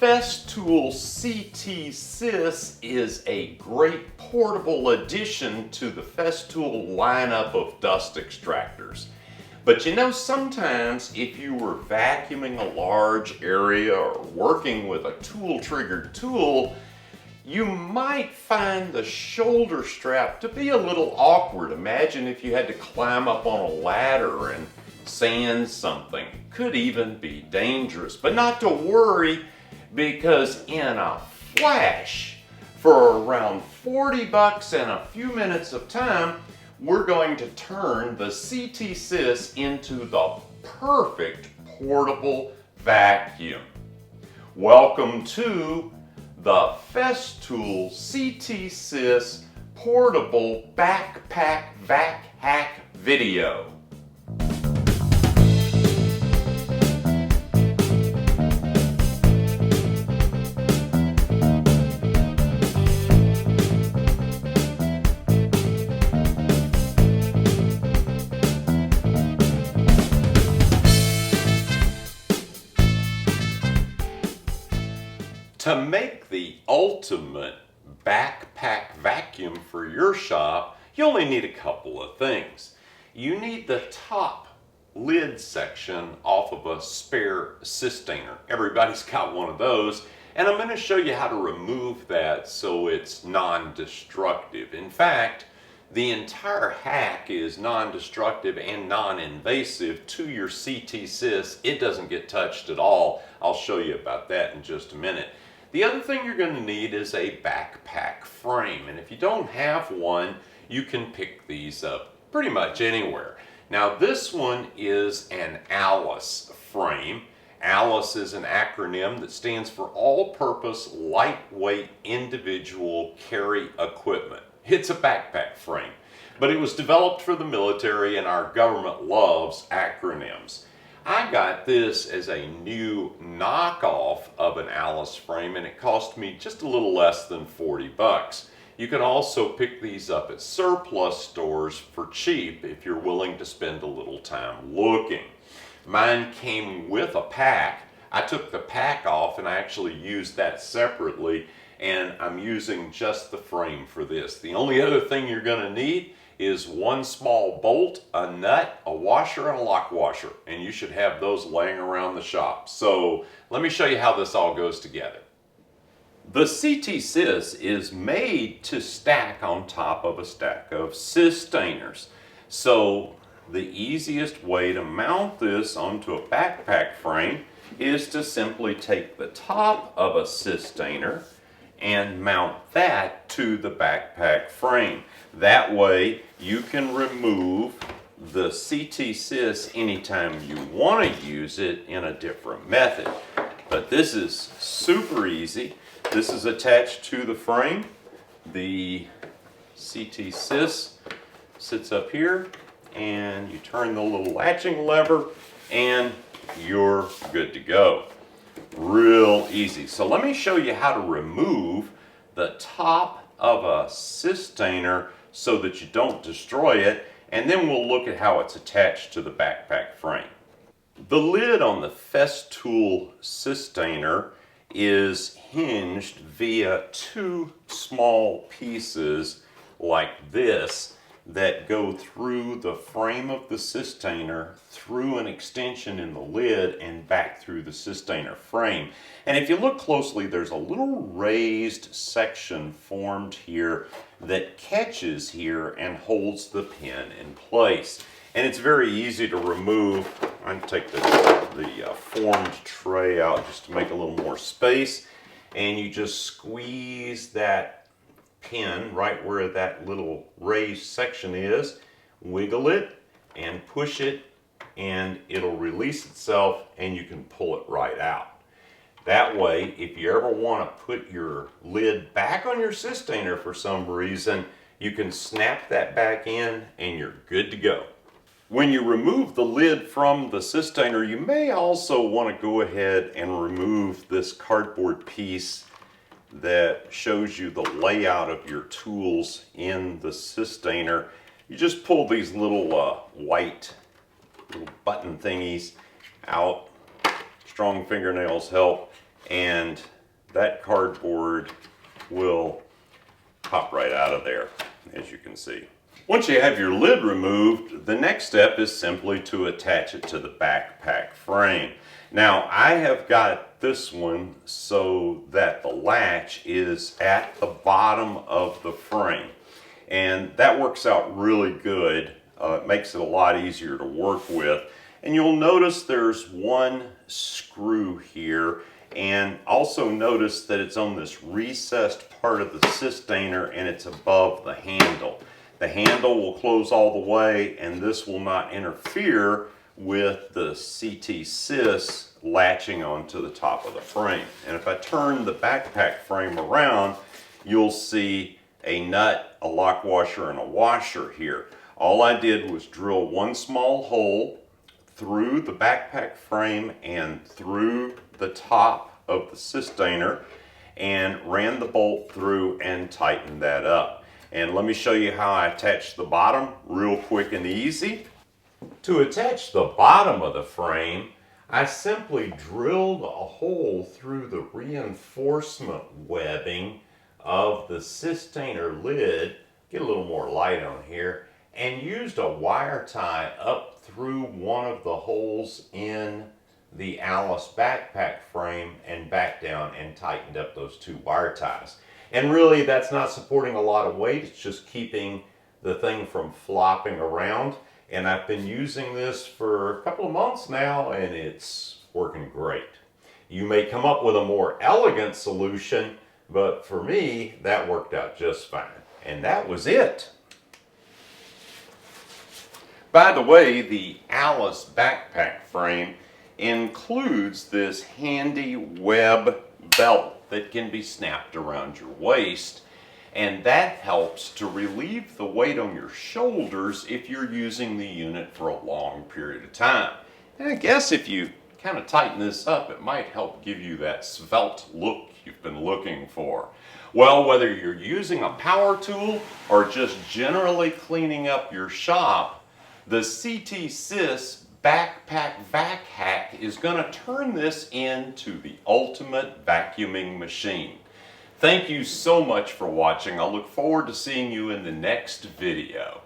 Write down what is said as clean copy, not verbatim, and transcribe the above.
Festool CT SYS is a great portable addition to the Festool lineup of dust extractors. But you know, sometimes if you were vacuuming a large area or working with a tool-triggered tool, you might find the shoulder strap to be a little awkward. Imagine if you had to climb up on a ladder and sand something. Could even be dangerous, but not to worry, because in a flash, for around 40 bucks and a few minutes of time, we're going to turn the CT SYS into the perfect portable vacuum. Welcome to the Festool CT SYS Portable Backpack Vac Hack video. To make the ultimate backpack vacuum for your shop, you only need a couple of things. You need the top lid section off of a spare systainer. Everybody's got one of those, and I'm going to show you how to remove that so it's non-destructive. In fact, the entire hack is non-destructive and non-invasive to your CT SYS. It doesn't get touched at all. I'll show you about that in just a minute. The other thing you're going to need is a backpack frame, and if you don't have one, you can pick these up pretty much anywhere. Now this one is an ALICE frame. ALICE is an acronym that stands for All-Purpose Lightweight Individual Carry Equipment. It's a backpack frame, but it was developed for the military, and our government loves acronyms. I got this as a new knockoff of an ALICE frame, and it cost me just a little less than 40 bucks. You can also pick these up at surplus stores for cheap if you're willing to spend a little time looking. Mine came with a pack. I took the pack off and I actually used that separately, and I'm using just the frame for this. The only other thing you're going to need is one small bolt, a nut, a washer, and a lock washer, and you should have those laying around the shop. So let me show you how this all goes together. The CT SYS is made to stack on top of a stack of systainers. So the easiest way to mount this onto a backpack frame is to simply take the top of a systainer and mount that to the backpack frame. That way you can remove the CT SYS anytime you want to use it in a different method. But this is super easy. This is attached to the frame. The CT SYS sits up here, and you turn the little latching lever and you're good to go. Real easy. So let me show you how to remove the top of a systainer so that you don't destroy it, and then we'll look at how it's attached to the backpack frame. The lid on the Festool systainer is hinged via two small pieces like this that go through the frame of the systainer, through an extension in the lid, and back through the systainer frame. And if you look closely, there's a little raised section formed here that catches here and holds the pin in place. And it's very easy to remove. I'm going to take the formed tray out just to make a little more space, and you just squeeze that pin right where that little raised section is, wiggle it and push it, and it'll release itself and you can pull it right out. That way, if you ever want to put your lid back on your systainer for some reason, you can snap that back in and you're good to go. When you remove the lid from the systainer, you may also want to go ahead and remove this cardboard piece that shows you the layout of your tools in the systainer. You just pull these little white little button thingies out. Strong fingernails help, and that cardboard will pop right out of there, as you can see. Once you have your lid removed, the next step is simply to attach it to the backpack frame. Now, I have got this one so that the latch is at the bottom of the frame, and that works out really good. It makes it a lot easier to work with. And you'll notice there's one screw here, and also notice that it's on this recessed part of the sustainer and it's above the handle. The handle will close all the way, and this will not interfere with the CT SYS latching onto the top of the frame. And if I turn the backpack frame around, you'll see a nut, a lock washer, and a washer here. All I did was drill one small hole through the backpack frame and through the top of the sustainer and ran the bolt through and tightened that up. And let me show you how I attach the bottom real quick and easy. To attach the bottom of the frame, I simply drilled a hole through the reinforcement webbing of the sustainer lid, get a little more light on here, and used a wire tie up through one of the holes in the Alice backpack frame and back down and tightened up those two wire ties. And really, that's not supporting a lot of weight, it's just keeping the thing from flopping around. And I've been using this for a couple of months now, and it's working great. You may come up with a more elegant solution, but for me, that worked out just fine. And that was it. By the way, the Alice backpack frame includes this handy web belt that can be snapped around your waist, and that helps to relieve the weight on your shoulders if you're using the unit for a long period of time. And I guess if you kind of tighten this up, it might help give you that svelte look you've been looking for. Well, whether you're using a power tool or just generally cleaning up your shop, the CT SYS Backpack Vac Hack is going to turn this into the ultimate vacuuming machine. Thank you so much for watching. I look forward to seeing you in the next video.